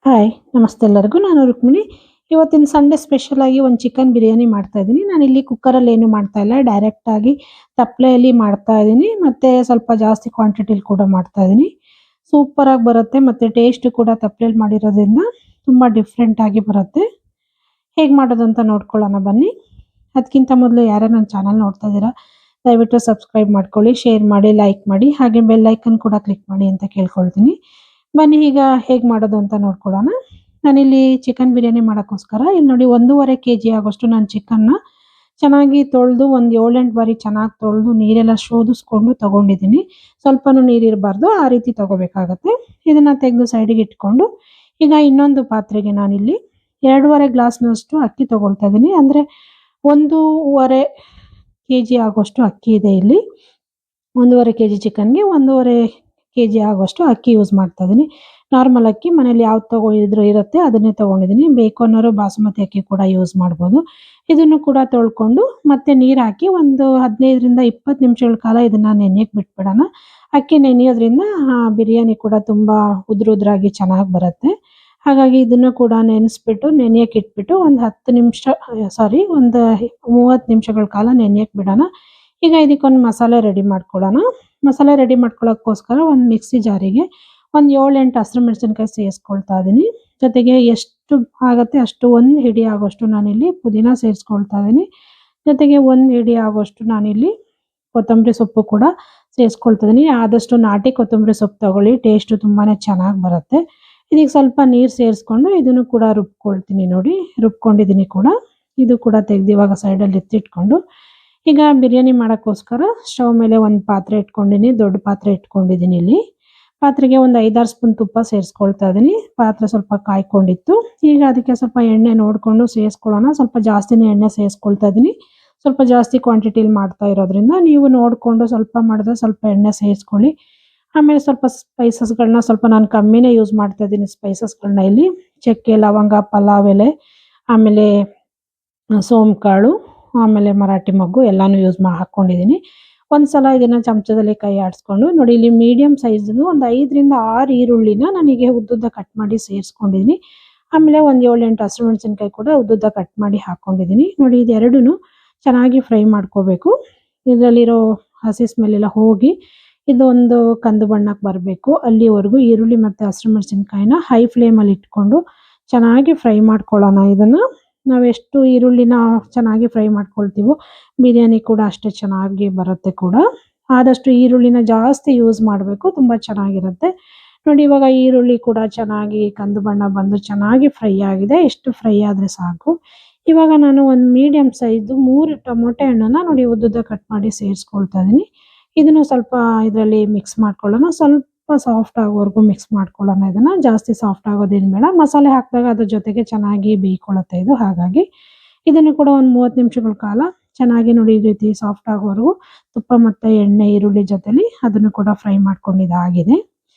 Hi ನಮಸ್ತೆ ಎಲ್ಲರಿಗೂ. ನಾನು ರುಕ್ಮಿಣಿ. ಇವತ್ತಿನ ಸಂಡೇ ಸ್ಪೆಷಲ್ ಆಗಿ ಒಂದು ಚಿಕನ್ ಬಿರಿಯಾನಿ ಮಾಡ್ತಾ ಇದ್ದೀನಿ. ನಾನಿಲ್ಲಿ ಕುಕ್ಕರಲ್ಲಿ ಏನು ಮಾಡ್ತಾ ಇಲ್ಲ, ಡೈರೆಕ್ಟ್ ಆಗಿ ತಪ್ಪಲೆಯಲ್ಲಿ ಮಾಡ್ತಾ ಇದ್ದೀನಿ. ಮತ್ತೆ ಸ್ವಲ್ಪ ಜಾಸ್ತಿ ಕ್ವಾಂಟಿಟಿಲಿ ಕೂಡ ಮಾಡ್ತಾ ಇದ್ದೀನಿ. ಸೂಪರ್ ಆಗಿ ಬರುತ್ತೆ ಮತ್ತೆ ಟೇಸ್ಟ್ ಕೂಡ ತಪ್ಪಲೆಯಲ್ಲಿ ಮಾಡಿರೋದ್ರಿಂದ ತುಂಬಾ ಡಿಫ್ರೆಂಟ್ ಆಗಿ ಬರುತ್ತೆ. ಹೇಗೆ ಮಾಡೋದು ಅಂತ ನೋಡ್ಕೊಳ್ಳೋಣ ಬನ್ನಿ. ಅದಕ್ಕಿಂತ ಮೊದಲು ಯಾರು ನನ್ನ ಚಾನಲ್ ನೋಡ್ತಾ ಇದ್ದೀರಾ ದಯವಿಟ್ಟು ಸಬ್ಸ್ಕ್ರೈಬ್ ಮಾಡ್ಕೊಳ್ಳಿ, ಶೇರ್ ಮಾಡಿ, ಲೈಕ್ ಮಾಡಿ, ಹಾಗೆ ಬೆಲ್ ಐಕನ್ ಕೂಡ ಕ್ಲಿಕ್ ಮಾಡಿ ಅಂತ ಕೇಳ್ಕೊಳ್ತೀನಿ. ಬನ್ನಿ ಈಗ ಹೇಗೆ ಮಾಡೋದು ಅಂತ ನೋಡ್ಕೊಳ್ಳೋಣ. ನಾನಿಲ್ಲಿ ಚಿಕನ್ ಬಿರಿಯಾನಿ ಮಾಡೋಕ್ಕೋಸ್ಕರ ಇಲ್ಲಿ ನೋಡಿ 1.5 kg ಆಗೋಷ್ಟು ನಾನು ಚಿಕನ್ನ ಚೆನ್ನಾಗಿ ತೊಳೆದು ಒಂದು 7-8 ಬಾರಿ ಚೆನ್ನಾಗಿ ತೊಳೆದು ನೀರೆಲ್ಲ ಶೋಧಿಸ್ಕೊಂಡು ತಗೊಂಡಿದ್ದೀನಿ. ಸ್ವಲ್ಪನೂ ನೀರಿರಬಾರ್ದು, ಆ ರೀತಿ ತಗೋಬೇಕಾಗತ್ತೆ. ಇದನ್ನು ತೆಗೆದು ಸೈಡಿಗೆ ಇಟ್ಕೊಂಡು ಈಗ ಇನ್ನೊಂದು ಪಾತ್ರೆಗೆ ನಾನಿಲ್ಲಿ 2.5 ಗ್ಲಾಸ್ನಷ್ಟು ಅಕ್ಕಿ ತಗೊಳ್ತಾ ಇದ್ದೀನಿ. ಅಂದರೆ 1.5 kg ಆಗೋಷ್ಟು ಅಕ್ಕಿ ಇದೆ ಇಲ್ಲಿ. 1.5 kg ಚಿಕನ್ಗೆ 1.5 kg ಆಗೋಷ್ಟು ಅಕ್ಕಿ ಯೂಸ್ ಮಾಡ್ತಾ ಇದ್ದೀನಿ. ನಾರ್ಮಲ್ ಅಕ್ಕಿ ಮನೇಲಿ ಯಾವ್ದು ತಗೊಂಡಿದ್ರು ಇರುತ್ತೆ ಅದನ್ನೇ ತಗೊಂಡಿದ್ದೀನಿ. ಬೇಕು ಅನ್ನೋರು ಬಾಸುಮತಿ ಅಕ್ಕಿ ಕೂಡ ಯೂಸ್ ಮಾಡ್ಬೋದು. ಇದನ್ನು ಕೂಡ ತೊಳ್ಕೊಂಡು ಮತ್ತೆ ನೀರು ಹಾಕಿ ಒಂದು 15ರಿಂದ 20 ನಿಮಿಷಗಳ ಕಾಲ ಇದನ್ನ ನೆನೆಯಕ್ಕೆ ಬಿಟ್ಬಿಡೋಣ. ಅಕ್ಕಿ ನೆನೆಯೋದ್ರಿಂದ ಬಿರಿಯಾನಿ ಕೂಡ ತುಂಬಾ ಉದ್ರಾಗಿ ಚೆನ್ನಾಗಿ ಬರುತ್ತೆ. ಹಾಗಾಗಿ ಇದನ್ನು ಕೂಡ ನೆನೆಸ್ಬಿಟ್ಟು ನೆನೆಯಕ್ಕೆ ಇಟ್ಬಿಟ್ಟು ಒಂದು 10 ನಿಮಿಷ ಒಂದು 30 ನಿಮಿಷಗಳ ಕಾಲ ನೆನೆಯಕ್ಕೆ ಬಿಡೋಣ. ಈಗ ಇದಕ್ಕೊಂದು ಮಸಾಲೆ ರೆಡಿ ಮಾಡ್ಕೊಳ್ಳೋಣ. ಮಸಾಲೆ ರೆಡಿ ಮಾಡ್ಕೊಳ್ಳೋಕ್ಕೋಸ್ಕರ ಒಂದು ಮಿಕ್ಸಿ ಜಾರಿಗೆ ಒಂದು 7-8 ಹಸಿರು ಮೆಣಸಿನ್ಕಾಯಿ ಸೇರಿಸ್ಕೊಳ್ತಾ ಇದ್ದೀನಿ. ಜೊತೆಗೆ ಎಷ್ಟು ಆಗುತ್ತೆ ಅಷ್ಟು 1 ಹಿಡಿ ಆಗೋಷ್ಟು ನಾನಿಲ್ಲಿ ಪುದೀನ ಸೇರಿಸ್ಕೊಳ್ತಾ ಇದ್ದೀನಿ. ಜೊತೆಗೆ 1 ಹಿಡಿ ಆಗೋಷ್ಟು ನಾನಿಲ್ಲಿ ಕೊತ್ತಂಬರಿ ಸೊಪ್ಪು ಕೂಡ ಸೇರಿಸ್ಕೊಳ್ತಾ ಇದ್ದೀನಿ. ಆದಷ್ಟು ನಾಟಿ ಕೊತ್ತಂಬರಿ ಸೊಪ್ಪು ತಗೊಳ್ಳಿ, ಟೇಸ್ಟ್ ತುಂಬಾನೇ ಚೆನ್ನಾಗಿ ಬರುತ್ತೆ. ಇದಕ್ಕೆ ಸ್ವಲ್ಪ ನೀರು ಸೇರಿಸ್ಕೊಂಡು ಇದನ್ನು ಕೂಡ ರುಬ್ಕೊಳ್ತೀನಿ. ನೋಡಿ ರುಬ್ಕೊಂಡಿದ್ದೀನಿ ಕೂಡ. ಇದು ಕೂಡ ತೆಗೆದು ಇವಾಗ ಸೈಡಲ್ಲಿ ಎತ್ತಿಟ್ಕೊಂಡು ಈಗ ಬಿರಿಯಾನಿ ಮಾಡೋಕ್ಕೋಸ್ಕರ ಸ್ಟವ್ ಮೇಲೆ ಒಂದು ಪಾತ್ರೆ ಇಟ್ಕೊಂಡಿದ್ದೀನಿ. ದೊಡ್ಡ ಪಾತ್ರೆ ಇಟ್ಕೊಂಡಿದ್ದೀನಿ. ಇಲ್ಲಿ ಪಾತ್ರೆಗೆ ಒಂದು 5-6 ಸ್ಪೂನ್ ತುಪ್ಪ ಸೇರಿಸ್ಕೊಳ್ತಾ ಇದ್ದೀನಿ. ಪಾತ್ರೆ ಸ್ವಲ್ಪ ಕಾಯ್ಕೊಂಡಿತ್ತು. ಈಗ ಅದಕ್ಕೆ ಸ್ವಲ್ಪ ಎಣ್ಣೆ ನೋಡಿಕೊಂಡು ಸೇರಿಸ್ಕೊಳ್ಳೋಣ. ಸ್ವಲ್ಪ ಜಾಸ್ತಿನೇ ಎಣ್ಣೆ ಸೇರಿಸ್ಕೊಳ್ತಾ ಇದ್ದೀನಿ. ಸ್ವಲ್ಪ ಜಾಸ್ತಿ ಕ್ವಾಂಟಿಟಿಲಿ ಮಾಡ್ತಾ ಇರೋದ್ರಿಂದ ನೀವು ನೋಡಿಕೊಂಡು ಸ್ವಲ್ಪ ಮಾಡಿದ್ರೆ ಸ್ವಲ್ಪ ಎಣ್ಣೆ ಸೇರಿಸ್ಕೊಳ್ಳಿ. ಆಮೇಲೆ ಸ್ವಲ್ಪ ಸ್ಪೈಸಸ್ಗಳನ್ನ ಸ್ವಲ್ಪ ನಾನು ಕಮ್ಮಿನೇ ಯೂಸ್ ಮಾಡ್ತಾ ಇದ್ದೀನಿ. ಸ್ಪೈಸಸ್ಗಳನ್ನ ಇಲ್ಲಿ ಚಕ್ಕೆ, ಲವಂಗ, ಪಲಾವ್ ಎಲೆ, ಆಮೇಲೆ ಸೋಂಕಾಳು, ಆಮೇಲೆ ಮರಾಠಿ ಮೊಗ್ಗು ಎಲ್ಲಾನು ಹಾಕ್ಕೊಂಡಿದ್ದೀನಿ. ಒಂದ್ಸಲ ಇದನ್ನ ಚಮಚದಲ್ಲಿ ಕೈ ಆಡಿಸ್ಕೊಂಡು ನೋಡಿ ಇಲ್ಲಿ ಮೀಡಿಯಂ ಸೈಜ್ದು ಒಂದು 5ರಿಂದ 6 ಈರುಳ್ಳಿನ ನನಗೆ ಉದ್ದುದ್ದ ಕಟ್ ಮಾಡಿ ಸೇರಿಸ್ಕೊಂಡಿದ್ದೀನಿ. ಆಮೇಲೆ ಒಂದು 7-8 ಹಸಿರು ಮೆಣಸಿನ್ಕಾಯಿ ಕೂಡ ಉದ್ದುದ್ದ ಕಟ್ ಮಾಡಿ ಹಾಕ್ಕೊಂಡಿದ್ದೀನಿ. ನೋಡಿ ಇದೆರಡೂ ಚೆನ್ನಾಗಿ ಫ್ರೈ ಮಾಡ್ಕೋಬೇಕು. ಇದರಲ್ಲಿರೋ ಹಸಿ ಸ್ಮೆಲ್ ಎಲ್ಲ ಹೋಗಿ ಇದೊಂದು ಕಂದು ಬಣ್ಣಕ್ಕೆ ಬರಬೇಕು. ಅಲ್ಲಿವರೆಗೂ ಈರುಳ್ಳಿ ಮತ್ತು ಹಸಿರು ಮೆಣಸಿನ್ಕಾಯಿನ ಹೈ ಫ್ಲೇಮಲ್ಲಿ ಇಟ್ಕೊಂಡು ಚೆನ್ನಾಗಿ ಫ್ರೈ ಮಾಡ್ಕೊಳ್ಳೋಣ. ಇದನ್ನು ನಾವೆಷ್ಟು ಈರುಳ್ಳಿನ ಚೆನ್ನಾಗಿ ಫ್ರೈ ಮಾಡ್ಕೊಳ್ತೀವೋ ಬಿರಿಯಾನಿ ಕೂಡ ಅಷ್ಟೇ ಚೆನ್ನಾಗಿ ಬರುತ್ತೆ ಕೂಡ. ಆದಷ್ಟು ಈರುಳ್ಳಿನ ಜಾಸ್ತಿ ಯೂಸ್ ಮಾಡಬೇಕು, ತುಂಬ ಚೆನ್ನಾಗಿರುತ್ತೆ. ನೋಡಿ ಇವಾಗ ಈರುಳ್ಳಿ ಕೂಡ ಚೆನ್ನಾಗಿ ಕಂದು ಬಣ್ಣ ಬಂದು ಚೆನ್ನಾಗಿ ಫ್ರೈ ಆಗಿದೆ. ಎಷ್ಟು ಫ್ರೈ ಆದರೆ ಸಾಕು. ಇವಾಗ ನಾನು ಒಂದು ಮೀಡಿಯಂ ಸೈಜು 3 ಟೊಮೊಟೊ ಹಣ್ಣನ್ನು ನೋಡಿ ಉದ್ದುದ್ದ ಕಟ್ ಮಾಡಿ ಸೇರಿಸ್ಕೊಳ್ತಾ ಇದ್ದೀನಿ. ಇದನ್ನು ಸ್ವಲ್ಪ ಇದರಲ್ಲಿ ಮಿಕ್ಸ್ ಮಾಡ್ಕೊಳ್ಳೋಣ. ಸ್ವಲ್ಪ ಸಾಫ್ಟ್ ಆಗೋವರೆಗೂ ಮಿಕ್ಸ್ ಮಾಡ್ಕೊಳ್ಳೋಣ. ಇದನ್ನು ಜಾಸ್ತಿ ಸಾಫ್ಟ್ ಆಗೋದೇನು ಬೇಡ. ಮಸಾಲೆ ಹಾಕಿದಾಗ ಅದ್ರ ಜೊತೆಗೆ ಚೆನ್ನಾಗಿ ಬೇಯ್ಕೊಳ್ಳುತ್ತೆ ಇದು. ಹಾಗಾಗಿ ಇದನ್ನು ಕೂಡ ಒಂದು 30 ನಿಮಿಷಗಳ ಕಾಲ ಚೆನ್ನಾಗಿ ನೋಡಿ ಈ ರೀತಿ ಸಾಫ್ಟ್ ಆಗೋವರೆಗೂ ತುಪ್ಪ ಮತ್ತು ಎಣ್ಣೆ ಈರುಳ್ಳಿ ಜೊತೆಲಿ ಅದನ್ನು ಕೂಡ ಫ್ರೈ ಮಾಡ್ಕೊಂಡಿದ್ದಾಗಿದೆ.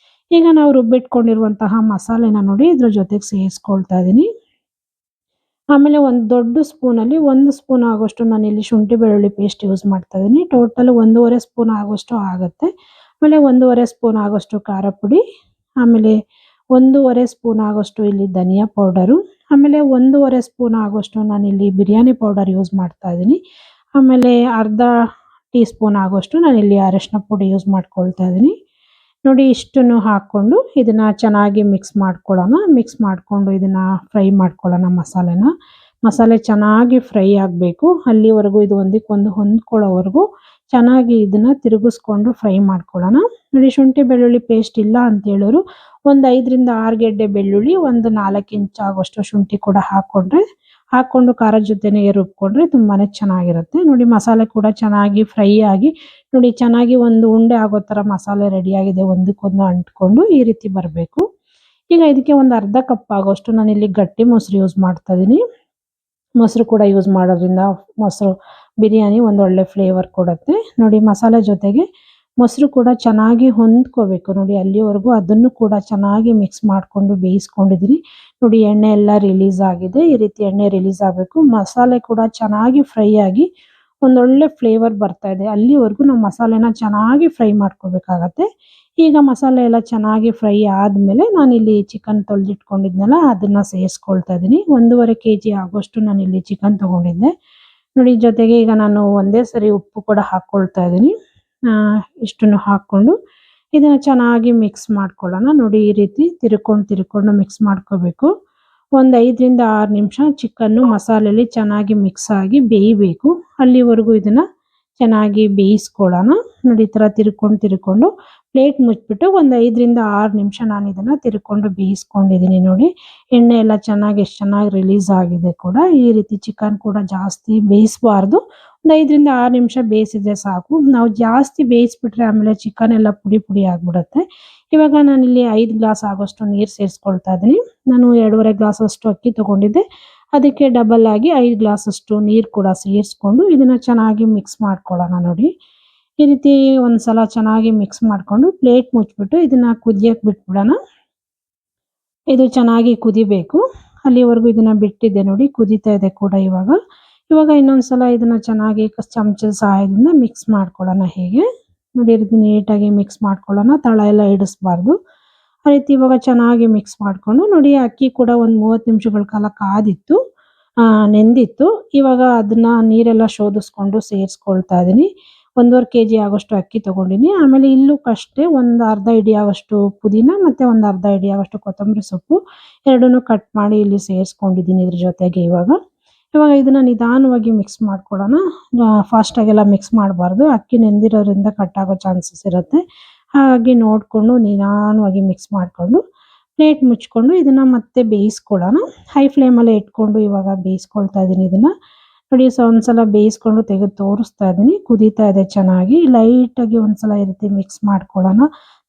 ಈಗ ನಾವು ರುಬ್ಬಿಟ್ಕೊಂಡಿರುವಂತಹ ಮಸಾಲೆನ ನೋಡಿ ಇದ್ರ ಜೊತೆಗೆ ಸೇರಿಸ್ಕೊಳ್ತಾ ಇದ್ದೀನಿ. ಆಮೇಲೆ ಒಂದು ದೊಡ್ಡ ಸ್ಪೂನಲ್ಲಿ 1 ಸ್ಪೂನ್ ಆಗೋಷ್ಟು ನಾನಿಲ್ಲಿ ಶುಂಠಿ ಬೆಳ್ಳುಳ್ಳಿ ಪೇಸ್ಟ್ ಯೂಸ್ ಮಾಡ್ತಾ ಇದ್ದೀನಿ. ಟೋಟಲ್ 1.5 ಸ್ಪೂನ್ ಆಗೋಷ್ಟು ಆಗುತ್ತೆ. ಆಮೇಲೆ 1.5 ಸ್ಪೂನ್ ಆಗೋಷ್ಟು ಖಾರ ಪುಡಿ, ಆಮೇಲೆ 1.5 ಸ್ಪೂನ್ ಆಗೋಷ್ಟು ಇಲ್ಲಿ ಧನಿಯಾ ಪೌಡರು, ಆಮೇಲೆ 1.5 ಸ್ಪೂನ್ ಆಗೋಷ್ಟು ನಾನಿಲ್ಲಿ ಬಿರಿಯಾನಿ ಪೌಡರ್ ಯೂಸ್ ಮಾಡ್ತಾ ಇದ್ದೀನಿ. ಆಮೇಲೆ ಅರ್ಧ ಟೀ ಸ್ಪೂನ್ ಆಗೋಷ್ಟು ನಾನಿಲ್ಲಿ ಅರಶಿನ ಪುಡಿ ಯೂಸ್ ಮಾಡ್ಕೊಳ್ತಾ ಇದ್ದೀನಿ. ನೋಡಿ ಇಷ್ಟನ್ನು ಹಾಕ್ಕೊಂಡು ಇದನ್ನು ಚೆನ್ನಾಗಿ ಮಿಕ್ಸ್ ಮಾಡ್ಕೊಳ್ಳೋಣ. ಮಿಕ್ಸ್ ಮಾಡಿಕೊಂಡು ಇದನ್ನು ಫ್ರೈ ಮಾಡ್ಕೊಳ್ಳೋಣ. ಮಸಾಲೆ ಚೆನ್ನಾಗಿ ಫ್ರೈ ಆಗಬೇಕು. ಅಲ್ಲಿವರೆಗೂ ಇದು ಒಂದಕ್ಕೊಂದು ಹೊಂದ್ಕೊಳ್ಳೋವರೆಗೂ ಚೆನ್ನಾಗಿ ಇದನ್ನು ತಿರುಗಿಸ್ಕೊಂಡು ಫ್ರೈ ಮಾಡ್ಕೊಳ್ಳೋಣ. ನೋಡಿ ಶುಂಠಿ ಬೆಳ್ಳುಳ್ಳಿ ಪೇಸ್ಟ್ ಇಲ್ಲ ಅಂತ ಹೇಳೋರು ಒಂದು 5ರಿಂದ 6 ಗೆಡ್ಡೆ ಬೆಳ್ಳುಳ್ಳಿ, ಒಂದು 4 ಇಂಚ್ ಆಗೋಷ್ಟು ಶುಂಠಿ ಕೂಡ ಹಾಕ್ಕೊಂಡು ಖಾರದ ಜೊತೆನೇ ರುಬ್ಕೊಂಡ್ರೆ ತುಂಬಾ ಚೆನ್ನಾಗಿರುತ್ತೆ. ನೋಡಿ ಮಸಾಲೆ ಕೂಡ ಚೆನ್ನಾಗಿ ಫ್ರೈ ಆಗಿ ನೋಡಿ ಚೆನ್ನಾಗಿ ಒಂದು ಉಂಡೆ ಆಗೋ ಥರ ಮಸಾಲೆ ರೆಡಿಯಾಗಿದೆ. ಒಂದಕ್ಕೊಂದು ಅಂಟ್ಕೊಂಡು ಈ ರೀತಿ ಬರಬೇಕು. ಈಗ ಇದಕ್ಕೆ ಒಂದು ಅರ್ಧ ಕಪ್ ಆಗೋಷ್ಟು ನಾನಿಲ್ಲಿ ಗಟ್ಟಿ ಮೊಸರು ಯೂಸ್ ಮಾಡ್ತಾ ಇದ್ದೀನಿ. ಮೊಸರು ಕೂಡ ಯೂಸ್ ಮಾಡೋದ್ರಿಂದ ಮೊಸರು ಬಿರಿಯಾನಿ ಒಂದೊಳ್ಳೆ ಫ್ಲೇವರ್ ಕೊಡುತ್ತೆ. ನೋಡಿ ಮಸಾಲೆ ಜೊತೆಗೆ ಮೊಸರು ಕೂಡ ಚೆನ್ನಾಗಿ ಹೊಂದ್ಕೋಬೇಕು. ನೋಡಿ ಅಲ್ಲಿವರೆಗೂ ಅದನ್ನು ಕೂಡ ಚೆನ್ನಾಗಿ ಮಿಕ್ಸ್ ಮಾಡಿಕೊಂಡು ಬೇಯಿಸ್ಕೊಂಡಿದ್ದೀನಿ. ನೋಡಿ ಎಣ್ಣೆ ಎಲ್ಲ ರಿಲೀಸ್ ಆಗಿದೆ. ಈ ರೀತಿ ಎಣ್ಣೆ ರಿಲೀಸ್ ಆಗಬೇಕು. ಮಸಾಲೆ ಕೂಡ ಚೆನ್ನಾಗಿ ಫ್ರೈ ಆಗಿ ಒಂದೊಳ್ಳೆ ಫ್ಲೇವರ್ ಬರ್ತಾ ಇದೆ. ಅಲ್ಲಿವರೆಗೂ ನಾವು ಮಸಾಲೆನ ಚೆನ್ನಾಗಿ ಫ್ರೈ ಮಾಡ್ಕೋಬೇಕಾಗತ್ತೆ. ಈಗ ಮಸಾಲೆ ಎಲ್ಲ ಚೆನ್ನಾಗಿ ಫ್ರೈ ಆದಮೇಲೆ ನಾನಿಲ್ಲಿ ಚಿಕನ್ ತೊಳೆದಿಟ್ಕೊಂಡಿದ್ನಲ್ಲ ಅದನ್ನು ಸೇರಿಸ್ಕೊಳ್ತಾ ಇದ್ದೀನಿ. 1.5 kg ಆಗೋಷ್ಟು ನಾನಿಲ್ಲಿ ಚಿಕನ್ ತೊಗೊಂಡಿದ್ದೆ. ನೋಡಿ ಜೊತೆಗೆ ಈಗ ನಾನು ಒಂದೇ ಸರಿ ಉಪ್ಪು ಕೂಡ ಹಾಕ್ಕೊಳ್ತಾ ಇದ್ದೀನಿ. ಇಷ್ಟನ್ನು ಹಾಕ್ಕೊಂಡು ಇದನ್ನು ಚೆನ್ನಾಗಿ ಮಿಕ್ಸ್ ಮಾಡ್ಕೊಳ್ಳೋಣ. ನೋಡಿ ಈ ರೀತಿ ತಿರ್ಕೊಂಡು ಮಿಕ್ಸ್ ಮಾಡ್ಕೋಬೇಕು. ಒಂದು 5ರಿಂದ 6 ನಿಮಿಷ ಚಿಕನ್ನು ಮಸಾಲೆಯಲ್ಲಿ ಚೆನ್ನಾಗಿ ಮಿಕ್ಸ್ ಆಗಿ ಬೇಯಬೇಕು. ಅಲ್ಲಿವರೆಗೂ ಇದನ್ನು ಚೆನ್ನಾಗಿ ಬೇಯಿಸ್ಕೊಳ್ಳೋಣ. ನೋಡಿ ಈ ಥರ ತಿರ್ಕೊಂಡು ಪ್ಲೇಟ್ ಮುಚ್ಚಿಬಿಟ್ಟು ಒಂದು 5ರಿಂದ 6 ನಿಮಿಷ ನಾನು ಇದನ್ನು ತಿರ್ಕೊಂಡು ಬೇಯಿಸ್ಕೊಂಡಿದ್ದೀನಿ. ನೋಡಿ ಎಣ್ಣೆ ಎಲ್ಲ ಎಷ್ಟು ಚೆನ್ನಾಗಿ ರಿಲೀಸ್ ಆಗಿದೆ ಕೂಡ. ಈ ರೀತಿ ಚಿಕನ್ ಕೂಡ ಜಾಸ್ತಿ ಬೇಯಿಸಬಾರ್ದು. ಒಂದು 5ರಿಂದ 6 ನಿಮಿಷ ಬೇಯಿಸಿದ್ರೆ ಸಾಕು. ನಾವು ಜಾಸ್ತಿ ಬೇಯಿಸ್ಬಿಟ್ರೆ ಆಮೇಲೆ ಚಿಕನ್ ಎಲ್ಲ ಪುಡಿ ಆಗಿಬಿಡುತ್ತೆ. ಇವಾಗ ನಾನಿಲ್ಲಿ 5 ಗ್ಲಾಸ್ ಆಗೋಷ್ಟು ನೀರು ಸೇರಿಸ್ಕೊಳ್ತಾ ಇದ್ದೀನಿ. ನಾನು 2.5 ಗ್ಲಾಸ್ ಅಷ್ಟು ಅಕ್ಕಿ ತೊಗೊಂಡಿದ್ದೆ. ಅದಕ್ಕೆ ಡಬಲ್ ಆಗಿ 5 ಗ್ಲಾಸ್ ಅಷ್ಟು ನೀರು ಕೂಡ ಸೇರಿಸ್ಕೊಂಡು ಇದನ್ನು ಚೆನ್ನಾಗಿ ಮಿಕ್ಸ್ ಮಾಡ್ಕೊಳ್ಳೋಣ. ನೋಡಿ ಈ ರೀತಿ ಒಂದ್ಸಲ ಚೆನ್ನಾಗಿ ಮಿಕ್ಸ್ ಮಾಡಿಕೊಂಡು ಪ್ಲೇಟ್ ಮುಚ್ಚಿಬಿಟ್ಟು ಇದನ್ನು ಕುದಿಯಕ್ಕೆ ಬಿಟ್ಬಿಡೋಣ. ಇದು ಚೆನ್ನಾಗಿ ಕುದಿಬೇಕು. ಅಲ್ಲಿವರೆಗೂ ಇದನ್ನು ಬಿಟ್ಟಿದ್ದೆ. ನೋಡಿ ಕುದೀತಾ ಇದೆ ಕೂಡ ಇವಾಗ ಇನ್ನೊಂದ್ಸಲ ಇದನ್ನು ಚೆನ್ನಾಗಿ ಚಮಚದ ಸಹಾಯದಿಂದ ಮಿಕ್ಸ್ ಮಾಡ್ಕೊಳ್ಳೋಣ. ಹೇಗೆ ನೋಡಿ ಈ ರೀತಿ ನೀಟಾಗಿ ಮಿಕ್ಸ್ ಮಾಡ್ಕೊಳ್ಳೋಣ. ತಳ ಎಲ್ಲ ಇಡಿಸ್ಬಾರ್ದು. ಆ ರೀತಿ ಇವಾಗ ಚೆನ್ನಾಗಿ ಮಿಕ್ಸ್ ಮಾಡಿಕೊಂಡು ನೋಡಿ ಅಕ್ಕಿ ಕೂಡ ಒಂದು 30 ನಿಮಿಷಗಳ ಕಾಲ ಕಾದಿತ್ತು, ನೆಂದಿತ್ತು. ಇವಾಗ ಅದನ್ನ ನೀರೆಲ್ಲ ಶೋಧಿಸ್ಕೊಂಡು ಸೇರಿಸ್ಕೊಳ್ತಾ ಇದ್ದೀನಿ. 1.5 kg ಆಗೋಷ್ಟು ಅಕ್ಕಿ ತೊಗೊಂಡಿನಿ. ಆಮೇಲೆ ಇಲ್ಲಕ್ಕಷ್ಟೇ ಒಂದು ಅರ್ಧ ಹಿಡಿ ಆಗೋಷ್ಟು ಪುದೀನ ಮತ್ತು ಒಂದು ಅರ್ಧ ಹಿಡಿ ಆಗೋಷ್ಟು ಕೊತ್ತಂಬರಿ ಸೊಪ್ಪು ಎರಡನ್ನೂ ಕಟ್ ಮಾಡಿ ಇಲ್ಲಿ ಸೇರಿಸ್ಕೊಂಡಿದ್ದೀನಿ ಇದ್ರ ಜೊತೆಗೆ. ಇವಾಗ ಇದನ್ನು ನಿಧಾನವಾಗಿ ಮಿಕ್ಸ್ ಮಾಡ್ಕೊಳ್ಳೋಣ. ಫಾಸ್ಟಾಗೆಲ್ಲ ಮಿಕ್ಸ್ ಮಾಡಬಾರ್ದು. ಅಕ್ಕಿ ನೆಂದಿರೋದ್ರಿಂದ ಕಟ್ಟಾಗೋ ಚಾನ್ಸಸ್ ಇರುತ್ತೆ. ಹಾಗಾಗಿ ನೋಡಿಕೊಂಡು ನಿಧಾನವಾಗಿ ಮಿಕ್ಸ್ ಮಾಡಿಕೊಂಡು ಪ್ಲೇಟ್ ಮುಚ್ಕೊಂಡು ಇದನ್ನು ಮತ್ತೆ ಬೇಯಿಸ್ಕೊಳ್ಳೋಣ. ಹೈ ಫ್ಲೇಮಲ್ಲೇ ಇಟ್ಕೊಂಡು ಇವಾಗ ಬೇಯಿಸ್ಕೊಳ್ತಾ ಇದ್ದೀನಿ. ಇದನ್ನು ನೋಡಿ ಒಂದ್ಸಲ ಬೇಯಿಸ್ಕೊಂಡು ತೆಗೆದು ತೋರಿಸ್ತಾ ಇದ್ದೀನಿ. ಕುದೀತಾ ಇದೆ ಚೆನ್ನಾಗಿ. ಲೈಟಾಗಿ ಒಂದ್ಸಲ ಈ ರೀತಿ ಮಿಕ್ಸ್ ಮಾಡ್ಕೊಳ್ಳೋಣ.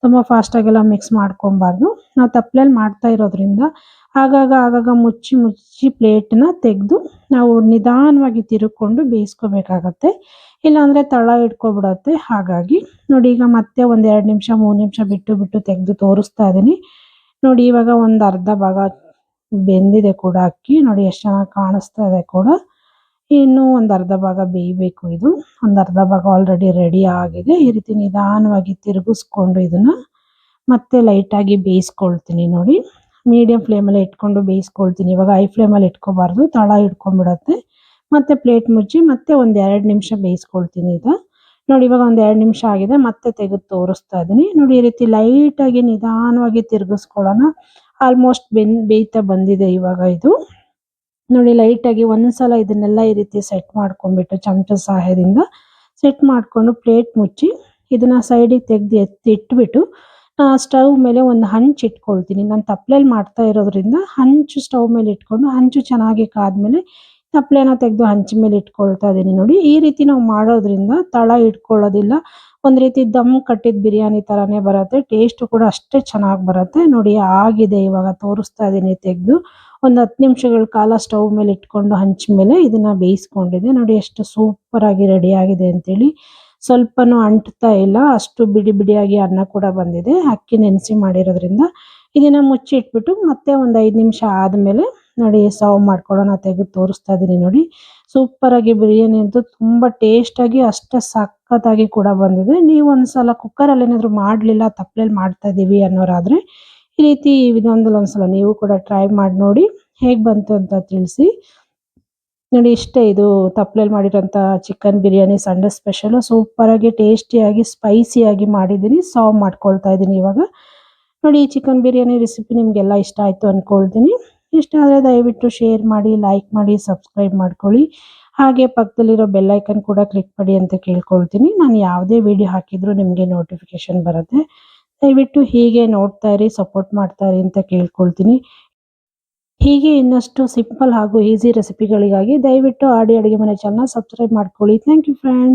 ತುಂಬ ಫಾಸ್ಟಾಗೆಲ್ಲ ಮಿಕ್ಸ್ ಮಾಡ್ಕೊಬಾರ್ದು. ನಾವು ತಪ್ಪಲೆಯಲ್ಲಿ ಮಾಡ್ತಾ ಇರೋದ್ರಿಂದ ಆಗಾಗ ಮುಚ್ಚಿ ಪ್ಲೇಟನ್ನ ತೆಗೆದು ನಾವು ನಿಧಾನವಾಗಿ ತಿರುಕೊಂಡು ಬೇಯಿಸ್ಕೋಬೇಕಾಗತ್ತೆ. ಇಲ್ಲಾಂದರೆ ತಳ ಇಟ್ಕೊಬಿಡತ್ತೆ. ಹಾಗಾಗಿ ನೋಡಿ ಈಗ ಮತ್ತೆ ಒಂದು 2 ನಿಮಿಷ 3 ನಿಮಿಷ ಬಿಟ್ಟು ತೆಗೆದು ತೋರಿಸ್ತಾ ಇದ್ದೀನಿ. ನೋಡಿ ಇವಾಗ ಒಂದು ಅರ್ಧ ಭಾಗ ಬೆಂದಿದೆ ಕೂಡ ಅಕ್ಕಿ. ನೋಡಿ ಎಷ್ಟು ಚೆನ್ನಾಗಿ ಕಾಣಿಸ್ತಾ ಇದೆ ಕೂಡ. ಇನ್ನು ಒಂದು ಅರ್ಧ ಭಾಗ ಬೇಯಬೇಕು. ಇದು ಒಂದು ಅರ್ಧ ಭಾಗ ಆಲ್ರೆಡಿ ರೆಡಿ ಆಗಿದೆ. ಈ ರೀತಿ ನಿಧಾನವಾಗಿ ತಿರುಗಿಸ್ಕೊಂಡು ಇದನ್ನು ಮತ್ತೆ ಲೈಟಾಗಿ ಬೇಯಿಸ್ಕೊಳ್ತೀನಿ. ನೋಡಿ ಮೀಡಿಯಂ ಫ್ಲೇಮಲ್ಲಿ ಇಟ್ಕೊಂಡು ಬೇಯಿಸ್ಕೊಳ್ತೀನಿ. ಇವಾಗ ಹೈ ಫ್ಲೇಮಲ್ಲಿ ಇಟ್ಕೋಬಾರ್ದು, ತಳ ಹಿಡ್ಕೊಂಡ್ಬಿಡತ್ತೆ. ಮತ್ತೆ ಪ್ಲೇಟ್ ಮುಚ್ಚಿ ಮತ್ತೆ ಒಂದು 2 ನಿಮಿಷ ಬೇಯಿಸ್ಕೊಳ್ತೀನಿ. ನೋಡಿ ಇವಾಗ ಒಂದು 2 ನಿಮಿಷ ಆಗಿದೆ. ಮತ್ತೆ ತೆಗೆದು ತೋರಿಸ್ತಾ ಇದ್ದೀನಿ. ನೋಡಿ ಈ ರೀತಿ ಲೈಟಾಗಿ ನಿಧಾನವಾಗಿ ತಿರುಗಿಸ್ಕೊಳ್ಳೋಣ. ಆಲ್ಮೋಸ್ಟ್ ಬೇಯ್ತಾ ಬಂದಿದೆ ಇವಾಗ ಇದು. ನೋಡಿ ಲೈಟಾಗಿ ಒಂದ್ಸಲ ಇದನ್ನೆಲ್ಲ ಈ ರೀತಿ ಸೆಟ್ ಮಾಡ್ಕೊಂಡ್ಬಿಟ್ಟು ಚಮಚದ ಸಹಾಯದಿಂದ ಸೆಟ್ ಮಾಡಿಕೊಂಡು ಪ್ಲೇಟ್ ಮುಚ್ಚಿ ಇದನ್ನು ಸೈಡಿಗೆ ತೆಗೆದು ಇಟ್ಬಿಟ್ಟು ಸ್ಟವ್ ಮೇಲೆ ಒಂದು ಹಂಚು ಇಟ್ಕೊಳ್ತೀನಿ. ನಾನು ತಪ್ಪಲೆಯಲ್ಲಿ ಮಾಡ್ತಾ ಇರೋದ್ರಿಂದ ಹಂಚು ಸ್ಟವ್ ಮೇಲೆ ಇಟ್ಕೊಂಡು ಹಂಚು ಚೆನ್ನಾಗಿ ಕಾದ್ಮೇಲೆ ತಪ್ಪಲೆನ ತೆಗೆದು ಹಂಚಿನ ಮೇಲೆ ಇಟ್ಕೊಳ್ತಾ ಇದ್ದೀನಿ. ನೋಡಿ ಈ ರೀತಿ ನಾವು ಮಾಡೋದ್ರಿಂದ ತಳ ಇಟ್ಕೊಳ್ಳೋದಿಲ್ಲ. ಒಂದು ರೀತಿ ದಮ್ ಕಟ್ಟಿದ ಬಿರಿಯಾನಿ ಥರನೇ ಬರುತ್ತೆ. ಟೇಸ್ಟು ಕೂಡ ಅಷ್ಟೇ ಚೆನ್ನಾಗಿ ಬರುತ್ತೆ. ನೋಡಿ ಆಗಿದೆ. ಇವಾಗ ತೋರಿಸ್ತಾ ಇದ್ದೀನಿ ತೆಗೆದು. ಒಂದು 10 ನಿಮಿಷಗಳ ಕಾಲ ಸ್ಟವ್ ಮೇಲೆ ಇಟ್ಕೊಂಡು ಹಂಚಿನ ಮೇಲೆ ಇದನ್ನು ಬೇಯಿಸ್ಕೊಂಡಿದ್ದೆ. ನೋಡಿ ಎಷ್ಟು ಸೂಪರಾಗಿ ರೆಡಿ ಆಗಿದೆ ಅಂತೇಳಿ. ಸ್ವಲ್ಪನೂ ಅಂಟ್ತಾ ಇಲ್ಲ. ಅಷ್ಟು ಬಿಡಿಯಾಗಿ ಅನ್ನ ಕೂಡ ಬಂದಿದೆ. ಅಕ್ಕಿ ನೆನೆಸಿ ಮಾಡಿರೋದ್ರಿಂದ ಇದನ್ನು ಮುಚ್ಚಿ ಇಟ್ಬಿಟ್ಟು ಮತ್ತೆ ಒಂದು 5 ನಿಮಿಷ ಆದಮೇಲೆ ನೋಡಿ ಸರ್ವ್ ಮಾಡ್ಕೊಳ್ಳೋಣ. ತೆಗೆದು ತೋರಿಸ್ತಾ ಇದ್ದೀನಿ. ನೋಡಿ ಸೂಪರಾಗಿ ಬಿರಿಯಾನಿ ಅಂತೂ ತುಂಬ ಟೇಸ್ಟಾಗಿ ಅಷ್ಟೇ ಸಖತ್ತಾಗಿ ಕೂಡ ಬಂದಿದೆ. ನೀವು ಒಂದ್ಸಲ ಕುಕ್ಕರಲ್ಲಿ ಏನಾದರೂ ಮಾಡಲಿಲ್ಲ, ತಪ್ಪಲೆಯಲ್ಲಿ ಮಾಡ್ತಾ ಇದ್ದೀವಿ ಅನ್ನೋರಾದರೆ ಈ ರೀತಿ ಒಂದ್ಸಲ ನೀವು ಕೂಡ ಟ್ರೈ ಮಾಡಿ ನೋಡಿ ಹೇಗೆ ಬಂತು ಅಂತ ತಿಳಿಸಿ. ನೋಡಿ ಇಷ್ಟೇ, ಇದು ತಪ್ಪಲೆಯಲ್ಲಿ ಮಾಡಿರೋಂಥ ಚಿಕನ್ ಬಿರಿಯಾನಿ ಸಂಡೇ ಸ್ಪೆಷಲು. ಸೂಪರಾಗಿ ಟೇಸ್ಟಿಯಾಗಿ ಸ್ಪೈಸಿಯಾಗಿ ಮಾಡಿದ್ದೀನಿ. ಸರ್ವ್ ಮಾಡ್ಕೊಳ್ತಾ ಇದ್ದೀನಿ ಇವಾಗ. ನೋಡಿ ಈ ಚಿಕನ್ ಬಿರಿಯಾನಿ ರೆಸಿಪಿ ನಿಮಗೆಲ್ಲ ಇಷ್ಟ ಆಯಿತು ಅಂದ್ಕೊಳ್ತೀನಿ. ಇಷ್ಟ ಆದರೆ ದಯವಿಟ್ಟು ಶೇರ್ ಮಾಡಿ, ಲೈಕ್ ಮಾಡಿ, ಸಬ್ಸ್ಕ್ರೈಬ್ ಮಾಡ್ಕೊಳ್ಳಿ. ಹಾಗೆ ಪಕ್ಕದಲ್ಲಿರೋ ಬೆಲ್ ಐಕನ್ ಕೂಡ ಕ್ಲಿಕ್ ಮಾಡಿ ಅಂತ ಕೇಳ್ಕೊಳ್ತೀನಿ. ನಾನು ಯಾವುದೇ ವಿಡಿಯೋ ಹಾಕಿದರೂ ನಿಮಗೆ ನೋಟಿಫಿಕೇಶನ್ ಬರುತ್ತೆ. ದಯವಿಟ್ಟು ಹೀಗೆ ನೋಡ್ತಾ ಇರಿ, ಸಪೋರ್ಟ್ ಮಾಡ್ತಾ ಇರಿ ಅಂತ ಕೇಳ್ಕೊಳ್ತೀನಿ. ಹೀಗೆ ಇನ್ನಷ್ಟು ಸಿಂಪಲ್ ಹಾಗೂ ಈಸಿ ರೆಸಿಪಿಗಳಿಗಾಗಿ ದಯವಿಟ್ಟು ಆಡಿ ಅಡುಗೆ ಮನೆ ಚಾನಲ್ ಸಬ್ಸ್ಕ್ರೈಬ್ ಮಾಡ್ಕೊಳ್ಳಿ. Thank you friends.